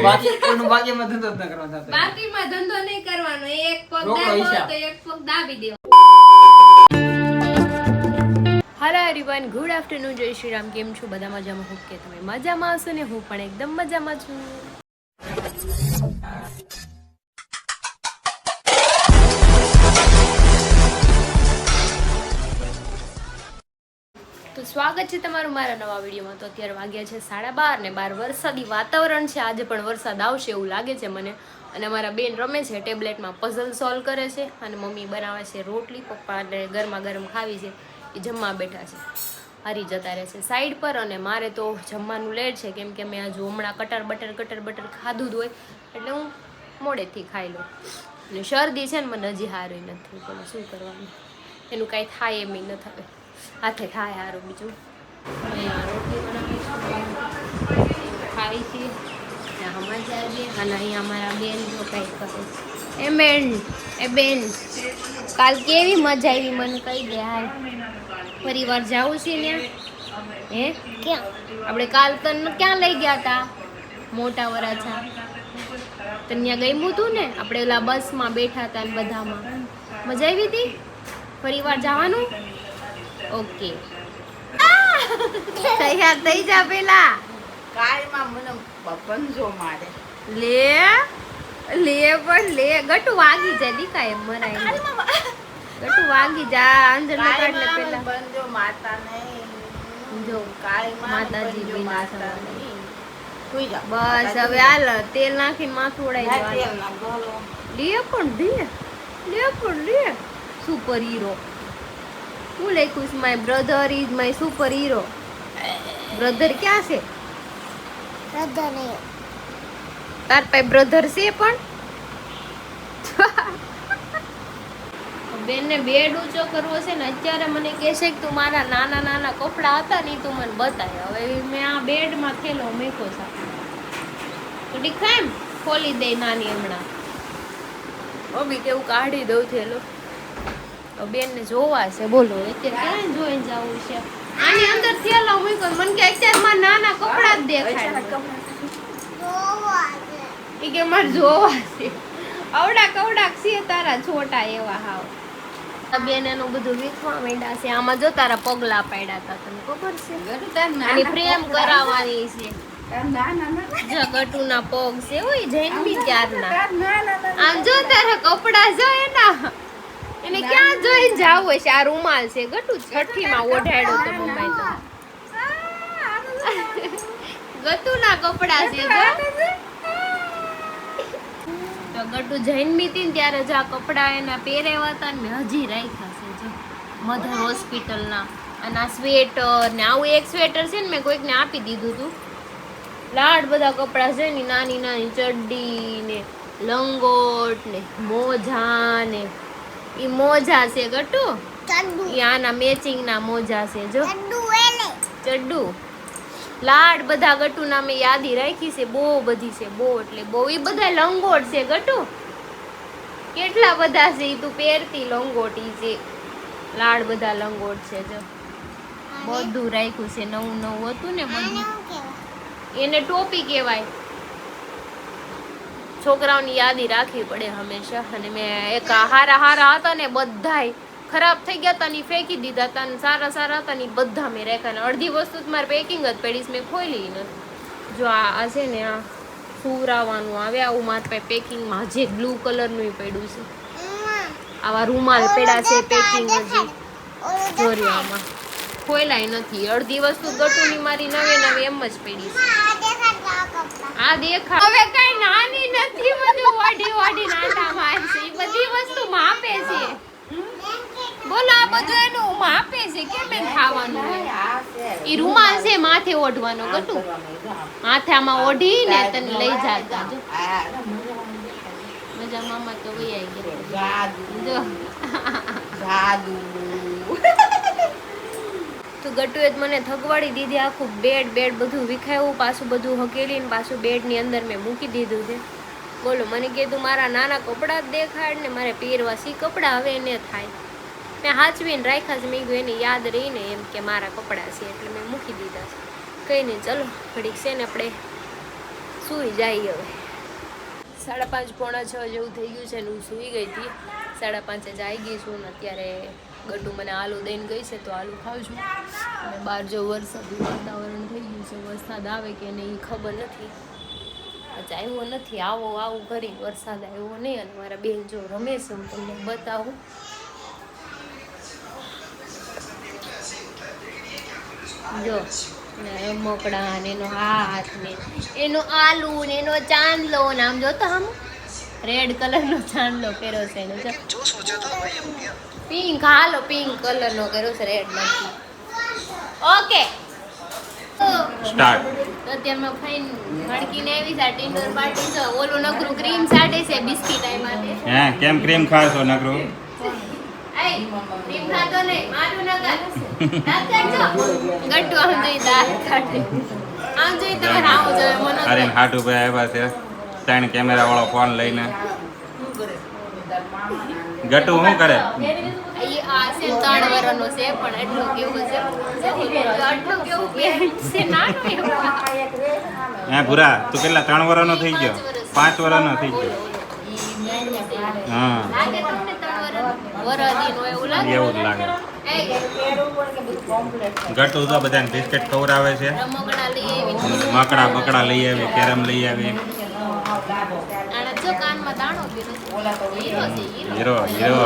બાકીમાં ધંધો ન કરવાનો થતો. બાકીમાં ધંધો નહીં કરવાનો, એક પગ દાબો તો એક પગ દાબી દેવાનો. હેલો એવરીવન, ગુડ આફ્ટરનૂન, જય શ્રી રામ. કેમ છો બધા? મજામાં? હું કે તમે મજામાં હશો ને? હું પણ એકદમ મજામાં છું. તો સ્વાગત છે તમારું મારા નવા વિડીયોમાં. તો અત્યારે વાગ્યા છે 12:30 ને બહાર વરસાદી વાતાવરણ છે. આજે પણ વરસાદ આવશે એવું લાગે છે મને. અને અમારા બેન રમે છે, ટેબ્લેટમાં પઝલ સોલ્વ કરે છે, અને મમ્મી બનાવે છે રોટલી. પપ્પાને ગરમા ગરમ ખાવી છે, એ જમવા બેઠા છે. હારી જતા રહે છે સાઈડ પર. અને મારે તો જમવાનું લેટ છે, કેમ કે મેં હજુ હમણાં કટર બટર ખાધું જ હોય, એટલે હું મોડેથી ખાઈ લઉં. અને શરદી છે ને મને હજી સારું નથી, બોલો શું કરવાનું, એનું કાંઈ થાય એમ ન થાય, હાથે થાય સારું. બીજું અહીંયા રોટલી બનાવી ખાવી છે, હમણાં જઈએ. અને અહીંયા અમારા બેન જો કંઈક કરે એ બેન કાલ કેવી મજા આવી મને કહી દે. હાલ પરિવાર જવું છે ને? હે ક્યાં? આપણે કાલ તને ક્યાં લઈ ગયા હતા? મોટા વરાછા. તને ત્યાં ગમ્યું હતું ને? આપણે ઓલા બસમાં બેઠા હતા ને બધામાં મજા આવી હતી. પરિવાર જવાનું? ઓકે, તૈયાર થઈ જા પેલા. કાલમાં મને પંજો મારે. લે પણ લે, ગટુ વાગી જાય દીકા એમ મરાય. ગટુ વાગી જા, અંજર ને કાઢ લે પેલા. પંજો મારતા નહીં જો કાલમાં માતાજી પંજો વિના મારતા સવારે. નહીં. સુઈ જા. બસ હવે હાલ તેલ નાખીને માથું ઉડાઈ તેલ દેવાનું. ના ગોળો. લે પણ સુપર હીરો. હું લખ્યું છે? My brother is my super hero. Brother ક્યાં છે? તાર પાસે બ્રધર છે પણ? બેનને બેડ ઊંચો કરવો છે ને, અત્યારે મને કહે છે કે તું મારા નાના કપડા હતા ને તું મને બતાય. હવે મેં આ બેડમાં થેલો મેકો છે, તો ડીખા એમ ખોલી દે નાની હમણાં. મમ્મી કેવું કાઢી દઉં થેલો. બેનને જોવા છે, બોલો અત્યારે ક્યાં જોઈને જવું છે? આની અંદર થેલો મૂકો. મને કે અત્યારે મારા નાના કપડા જ દેખાય. એ કે મારે જોવા છે. અવડા કવડા છે તારા છોટા એવા હાવ. બેન એનું બધું વીખવા માંડ્યા છે. આમાં જો તારા પગલા પાડ્યા હતા, તને ખબર છે? આની પ્રેમ કરાવવાની છે. જો ગટુના પગ છે ઓય જૈનબી ત્યારના. આમ જો તારા કપડા જો એના, એને ક્યાં જોઈને જાવ છે? આ રૂમાલ છે ગટુ છઠ્ઠીમાં ઓઢાડ્યો તો મમ્મી તો. ગટુના કપડા છે તો ગટુ જૈનમી હતી ને ત્યારે જ આ કપડા એના પહેરેવા હતા ને હજી રાખ્યા છે. જો મધર હોસ્પિટલના. અને આ સ્વેટર ને આવું એક સ્વેટર છે ને મેં કોઈકને આપી દીધું હતું. લાડ બધા કપડા છે ને, નાની ચડ્ડી ને લંગોટ ને મોજા ને. ઈ મોજા છે ગટુ, ઈ આના મેચિંગ ના મોજા છે. જો ચડ્ડુ લાડ બધા ગટુના મેં યાદી રાખી છે, બહુ બધી છે, બહુ એટલે બહુ. ઈ બધા લંગોટ છે ગટુ, કેટલા બધા છે. ઈ તું પહેરતી લંગોટ ઈ છે. લાડ બધા લંગોટ છે. જો બધું રાખ્યું છે, નવું હતું ને બધું. એને ટોપી કહેવાય. છોકરાઓની યાદી રાખવી પડે હંમેશા. અને મેં એક હારા હતા ને બધાય ખરાબ થઈ ગયા હતા ને ફેંકી દીધા હતા, ને સારા હતા ને બધા મેં રાખ્યા. અડધી વસ્તુ મારે પેકિંગ જ પડીશ, મેં ખોલી નથી. જો આ છે ને, આ સુવરાવાનું આવે આવું મારે પાસે પેકિંગમાં હજી બ્લુ કલરનું પડ્યું છે. આવા રૂમાલ પડ્યા છે પેકિંગ હજી. જોર્યો આમાં ખોલાય નથી. અડધી વસ્તુ ગટુની મારી નવે એમ જ પડી છે. આ દેખા હવે કઈ નાની નથી, બધું વાડી નાટા મારશે. ઈ બધી વસ્તુ માપે છે. બોલો આ બધું એનું માપે છે. કેમ એમ ખાવાનું હોય? ઈ રૂમાલ છે માથે ઓઢવાનો ગટુ. માથે આમાં ઓઢી ને તને લઈ જાતા. જો મજા મામા તો વઈ આવી ગયા. જો જાદુ. તો ગટુએ જ મને થગવાડી દીધી. આખું બેડ બધું વિખાયું, પાછું બધું હકેલીને પાછું બેડની અંદર મેં મૂકી દીધું છે. બોલો મને કીધું મારા નાના કપડાં જ દેખાડ ને, મારે પહેરવા સી કપડાં હવે એને થાય. મેં હાચવીને રાખ્યા છે. મેં કીધું એને યાદ રહીને એમ કે મારા કપડાં છે, એટલે મેં મૂકી દીધા છે. કંઈ નહીં, ચલો ઘડીક છે ને આપણે સૂઈ જાય હવે 5:30 પોણા 6 જેવું થઈ ગયું છે ને હું સૂઈ ગઈ હતી 5:30 જ આવી ગઈ છું ને અત્યારે ગટુ મને આલુ દઈને ગઈ છે તો આલુ ખાઉં છું અને બહાર જો વરસાદી વાતાવરણ થઈ ગયું છે વરસાદ આવે કે નહીં ખબર નથી આજે આવ્યો નથી આવું કરી વરસાદ આવ્યો નહીં અને મારા બેન જો રમે છે હું તમને બતાવું જો રમકડા ને એનો હાથ ને એનો આલુ ને એનો ચાંદલો ને આમ જોતો આમ રેડ કલરનો ચાંદલો કર્યો છે એનો પિંક હાલો પિંક કલરનો કર્યો છે રેડ નથી ઓકે સ્ટાર્ટ અત્યારમાં ફાઈન મડકીને આવી છે ટિન્ડર પાર્ટી છે ઓલું નકરું ક્રીમ સાડે છે બિસ્કિટ આઈ માટે હે કેમ ક્રીમ ખાવ છો નકરું આઈ ક્રીમ ખાતો નહીં મારું નગર દાંત કાઢજો ગટ્ટુ આમ જોઈ દાંત કાઢે આમ જોઈ તમે આમ જોઈ મને અરે હાટુ ભાઈ આવ્યા છે 3 કેમેરા વાળો ફોન લઈને ગટુ શું કરે આ છે 3 વર્ષનો છે પણ એટલું કેવું છે આટલું કેવું પેન્ટ છે નાનું એવું હે ભૂરા તું કેટલા 3 વર્ષનો થઈ ગયો 5 વર્ષનો થઈ ગયો હા લાગે તમને 3 વરદીનો એવું લાગે એવું જ લાગે એ ગટુ તો બધાને બિસ્કિટ ખવડાવે છે રમકડા લઈ આવી મકડા બકડા લઈ આવી કેરમ લઈ આવી આના જો કાનમાં દાણો પીરો હીરો છે હીરો હીરો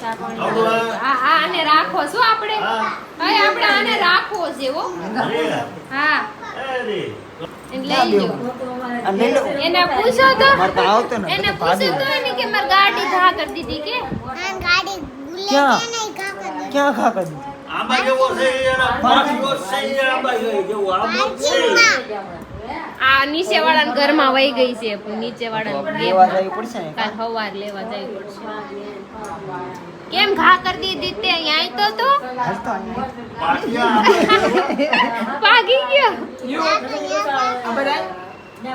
આને રાખો શું આપણે હવે આપણે આને રાખવો છે હો હા એને લઈ લ્યો એને પૂછો તો એને પૂછો તો એને કે મારી ગાડી ઘા કરી દીધી કે क्या क्या खा कर दी આંબા જેવો છે એના પાછો છે આંબા જેવો આંબો છે આ નીચે વાળાના ઘરમાં વહી ગઈ છે નીચે વાળાના લેવા જવી પડશે ને કાલ સવાર લેવા જવી પડશે કેમ ઘા કરી દીધી તે અહીંયા તો હસતો અહીંયા ભાગી ગયો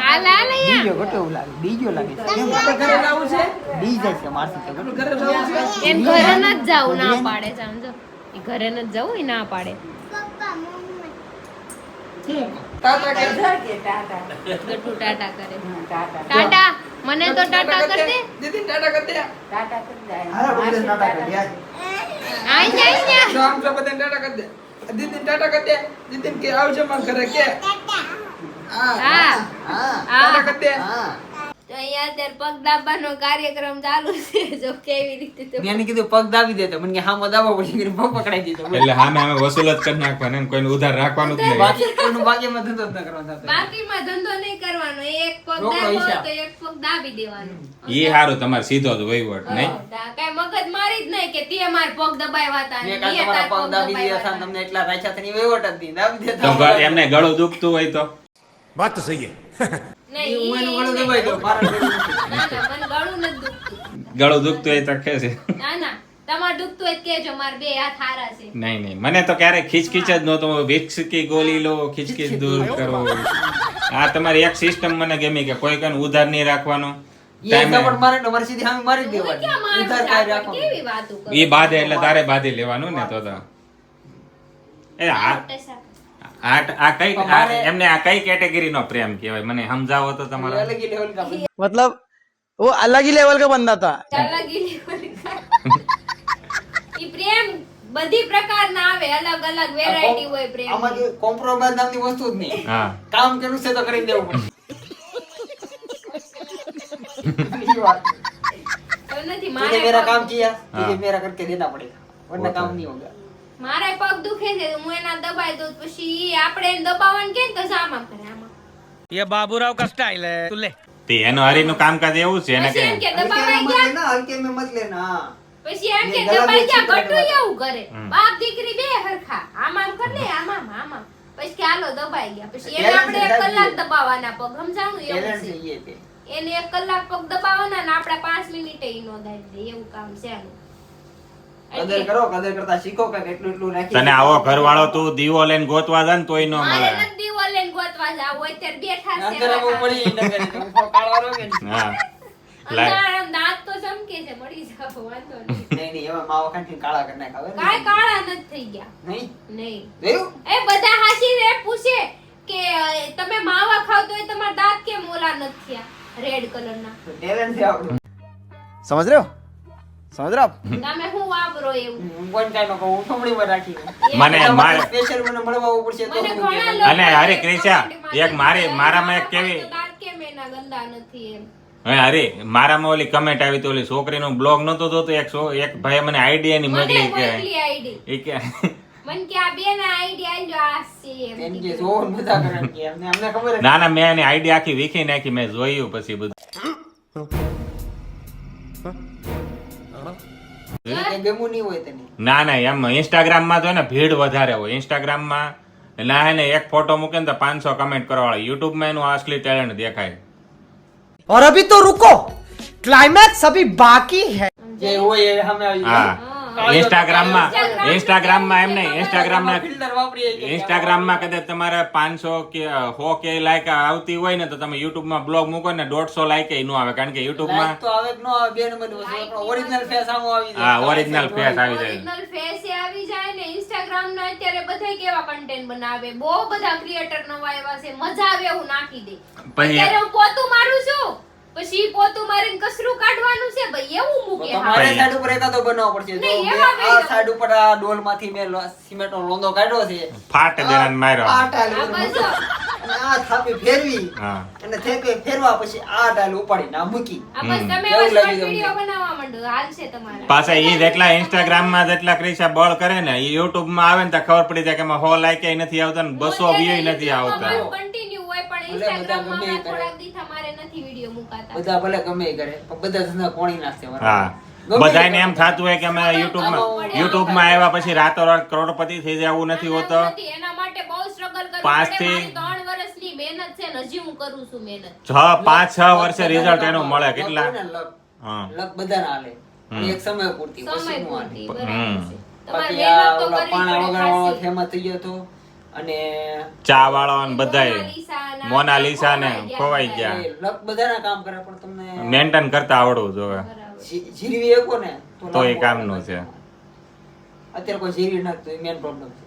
હાલ હાલ અહીંયા બીજો ઘટો એવું લાગે બીજો લાગે છે કેમ ઘરે લાવું છે બી જાય છે મારથી તો ઘટો ઘરે લાવું છે એમ ઘરે ન જ જાવું ના પાડે છે સમજો એ ઘરે ન જ જવું એ ના પાડે તાતા કે ગટ્ટુ ટાટા કરે ટાટા મને તો ટાટા કર દે દીદી ટાટા કર દે ટાટા કરી જાય હારા બધે ટાટા કર દે આઈ શામ સો બધે ટાટા કર દે દીદી ટાટા કર દે દીદી કે આવજો માર ઘરે કે હા હા હા હા કર દે હા તો અહીંયા અત્યારે પગ દાબાનો કાર્યક્રમ ચાલુ છે જો કેવી રીતે તો મેં કીધું પગ દાબી દે તો મને કે હામો દાબો પછી કે પગ પકડાઈ દીધો એટલે સામે અમે વસૂલ જ કરી નાખવાનું એમ કોઈને ઉધાર રાખવાનું જ નહીં બાકી કોઈનું ભાગ્યમાં ધંધો જ ન કરવાનો થતો બાકીમાં ધંધો નહીં કરવાનો એક પગ રોકડો દાબો હિસાબ. તો એક પગ દાબી દેવાનો ઈ હારું તમારે સીધો જ વહીવટ નહીં કઈ મગજ મારી જ નહીં કે તે માર પગ દબાવ્યા હતા મેં ને કાલ તે તમારા તાર પગ દાબી દીધા દબાવ્યા હતા તમને એટલા રાખ્યા તની વેવટ જ દી દાબી તો દેતા એમને ગળું દુખતું હોય તો વાત તો સહી નહીં, હું એનું ઈ ગળું નહીં. દબાઈ દઉં મારા ના ના મને ગળું નથી દુખતું ગળું દુખતું હોય તો કે છે ના ના તમારે દુખતું હોય તો કહેજો માર બે હાથ હારા છે નહીં નહીં મને તો ક્યારેક ખીચખીચ જ નહોતો વિક્સ કી ગોળી લો ખીચખીચ દૂર કરો આ તમારી એક સિસ્ટમ મને ગમી કે કોઈ કને ઉધાર નહીં રાખવાનો એ ટાઈમે સપોર્ટ મારે તો મારી સીધી સામે મારી જ તું દેવાની ક્યાં માણસ ઉધાર છે? કાંઈ આપણે રાખવાનું કેવી વાતો કરો ઈ બાધે એટલે તારે બાંધી લેવાનું ને તો એ આ કઈ એમને આ કઈ કેટેગરી નો પ્રેમ કહેવાય મને સમજાવો તો તમારે અલગ લેવલ કા मतलब वो अलग ही लेवल का बंदा था અલગ ઈ પ્રેમ બધી પ્રકારના આવે અલગ અલગ વેરાયટી હોય પ્રેમ આમાં જે કોમ્પ્રોમાઇઝ નામની વસ્તુ જ નહીં હા કામ કર્યું છે તો કરી દેવું પડે બીજી વાત તો નથી तूने मेरा काम किया तुझे हाँ। मेरा करके देना पड़ेगा वरना काम नहीं होगा મારે પગ દુખે છે તો હું એના દબાઈ દઉં તો પછી ઈ આપણે એને દબાવવાનું કે તો આમાં કરે આમાં ये बाबूराव का स्टाइल है तू ले તે એનો હરીનું કામકાજ એવું છે એને પછી એમ કે કે દબાવાઈ ગયા हल्के में मत लेना પછી એમ કે ये गला દબાઈ में ગયા चिपक ગટુ गया। એવું કરે બાપ દીકરી બે હરખા આમાં કર લે આમાં આમાં પછી કે હાલો દબાઈ ગયા પછી એને Talent આપણે 1 છે, કલાક દબાવવાના પગ સમજાણું એવું ટેલેન્ટ છે જોઈએ તે એને 1 કલાક પગ દબાવવાના ને આપણે 5 મિનિટે ઈ નો દાબી દે એવું કામ છે આનું કદર કરો કદર કરતા શીખો કે એટલું એટલું રાખી તને આવો ઘરવાળો તું દીવો લઈને ગોતવા જા ને તોય ન મારે મળે નથી દીવો લઈને ગોતવા જાવ અત્યારે બેઠા છે અંદર આવું પડી નગર તો કાળવારો કે હા અંધારા દાંત તો ચમકે છે, મળી જાવ વાંધો નહીં. નહીં એમાં માવા કાંઠી કાળા કરી નાખ હવે કાંઈ કાળા નથી થઈ ગયા. નહીં નહીં. જોયું એ બધા હાસી રે પૂછે કે તમે માવા ખાવ તો તમારા દાંત કેમ ઓલા નથી થયા રેડ કલરના? ટેલેન્ટ છે આપણું समझ रहे हो समझ रहे हो आप તમે હું વાપરો એવું? હું કોણ કાંઈ ન કહું હું થોડીમાં રાખી મને મારે સ્પેશિયલ મને મળવા આવવું પડશે તો મને હું ઘણા કહેવાય. લોકો અને હરે ક્રિશા, એક મારામાં એક કેવી દાંત કેમ એના ગંદા નથી એમ. અરે મારામાં ઓલી કમેન્ટ આવી તો ઓલી છોકરીનો બ્લોગ નતો જોતો, એક ભાઈ મને આઈડિયા ની મને મોકલી કે મોકલી આઈડી. ઈ કે મને કે આ બેન આઈડી આલ્યો આ છે એમ એમ કે કીધું. જોર મજા કરે કે અમને ખબર જ ના ના મેં એની આઈડી આખી વીખી નાખી, મેં જોયું પછી બધું. એ ગમું નહીં હોય તને ના ના એમ ઇન્સ્ટાગ્રામ માં તો ને ભીડ વધારે હોય. ઇન્સ્ટાગ્રામ માં ના હે ને એક ફોટો મૂકે ને તો 500 કમેન્ટ કરવા વાળા. યુટ્યુબ માં એનું અસલી ટેલેન્ટ દેખાય. और अभी तो रुको क्लाइमैक्स अभी बाकी है જે હોય એ સામે આવી જાય. હા ઇન્સ્ટાગ્રામ માં એમ નહીં, ફિલ્ટર વાપરીએ કે ઇન્સ્ટાગ્રામ માં કદાચ તમારે 500 કે 100 કે લાઈક આવતી હોય ને તો તમે યુટ્યુબ માં બ્લોગ મૂકો ને 150 લાઈક નો આવે, કારણ કે યુટ્યુબ માં like તો આવે કે ન આવે બે નંબરની વસ્તુ આપણો ઓરિજિનલ ફેસ આમ આવી જાય. હા ઓરિજિનલ ફેસ આવી જાય. ઓરિજિનલ ફેસ એ આવી જાય ને. ઇન્સ્ટાગ્રામ ના અત્યારે બધા કેવા કન્ટેન્ટ બનાવે, બહુ બધા ક્રિએટર નવા આવ્યા છે, મજા આવે એવું નાખી દે. પછી અત્યારે હું પોતું મારું છું, પછી પોતું મારીને કસરું કાઢવાનું છે ભાઈ, એવું તો મૂકે. તમારે ભાઈ. સાઈડ ઉપર એકાદો બનાવવો પડશે. જો નહીં, મેં એમાં આ ભાઈ. સાઈડ ઉપર આ ડોલમાંથી મેં સિમેન્ટનો લોંદો કાઢ્યો છે. ફાટ દેનાર માર્યો. આ ટાઈલ આ ઉપર બાજુ. અને આ થાપી ફેરવી હા અને થેપે ફેરવા પછી આ ટાઈલ ઉપાડીને આ મૂકી. આ બસ તમે કેવું એવા લાગ્યું શોર્ટ તમને? વિડિયો બનાવવા માંડો, હાલશે તમારા. પાછા ઈ જેટલા ઇન્સ્ટાગ્રામ માં જેટલા ક્રિશા બળ કરે ને ઈ યુટ્યુબ માં આવે ને તો ખબર પડી જાય કે એમાં 100 લાઈક નથી આવતા ને 200 વ્યૂ નથી આવતા. કન્ટિન્યુ હોય પણ ભલે બધા ઇન્સ્ટાગ્રામ માં ગમે એ કરે. થોડાક દી તમારે નથી વિડિયો મુકાતા. બધા ભલે ગમે એ કરે પણ બધા ધંધા કોણી નાખશે બરાબર? હા ગમે બધાને એ એમ થતું હોય કે અમે યુટ્યુબ માં આવ્યા પછી રાતોરાત કરોડપતિ થઈ જાય, એવું નથી હોતો. નથી. એના માટે બહુ સ્ટ્રગલ કરવું પાંચ પડે. થી- મારી 3 વર્ષની મહેનત છે ને, હજી હું કરું છું મહેનત. 5-6 વર્ષે રિઝલ્ટ એનું મળે. લક કેટલા હોય ને, લક. હા લક બધાને હાલે અને એક સમય પૂરતી સમય પછી નું હાલે. પૂરતી બરાબર છે. તમારે બાકી આ મહેનત તો ઓલા કરવી પાણા પડે વગાડવાનો ખાસી. ફેમસ થઈ ગયો હતો અને ચા વાળો ને બધાય મોનાલિસા મોનાલિસા ને ખોવાઈ ખોવાઈ ગયા. ગયા. એ લક બધાના કામ કરે પણ તમને મેન્ટેન કરતા આવડવું જોવે બરાબર. જીરવી શકો ને તો એ લાંબુ કામનું છે. અત્યારે કોઈ જીરવી નાખતો એ મેન પ્રોબ્લેમ છે.